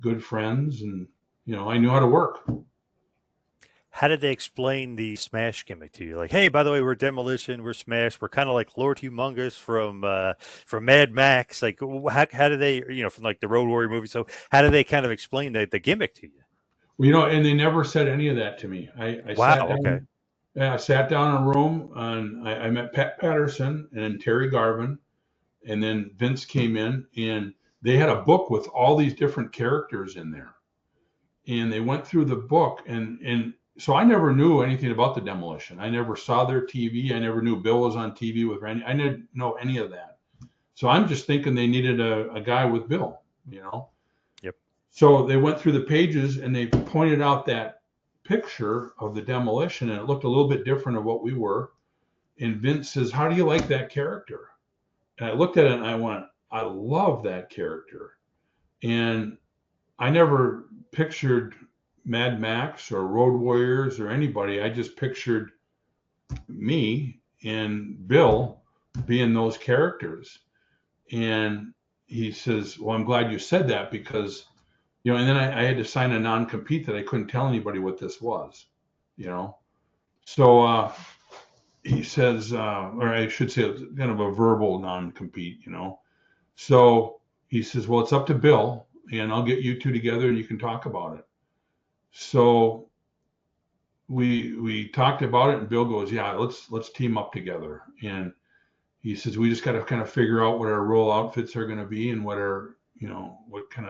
good friends, and I knew how to work. How did they explain the Smash gimmick to you? Like, hey, by the way, we're Demolition, we're Smash, we're kind of like Lord Humongous from Mad Max. Like, how do they, from like the Road Warrior movie? So, how do they kind of explain the gimmick to you? Well, and they never said any of that to me. I Wow. sat Okay. down. Yeah, I sat down in a room, and I met Pat Patterson and Terry Garvin, and then Vince came in, and they had a book with all these different characters in there, and they went through the book, and so I never knew anything about the Demolition. I never saw their TV. I never knew Bill was on TV with Randy. I didn't know any of that. So I'm just thinking they needed a guy with Bill. Yep. So they went through the pages and they pointed out that picture of the Demolition, and it looked a little bit different of what we were. And Vince says, "How do you like that character?" And I looked at it and I went, "I love that character." And I never pictured Mad Max or Road Warriors or anybody. I just pictured me and Bill being those characters. And he says, "Well, I'm glad you said that because, and then I had to sign a non-compete that I couldn't tell anybody what this was, you know." So he says, or I should say, it's kind of a verbal non-compete. So he says, "Well, it's up to Bill, and I'll get you two together and you can talk about it." So we talked about it, and Bill goes, "Yeah, let's team up together." And he says, "We just got to kind of figure out what our role outfits are going to be and what kind of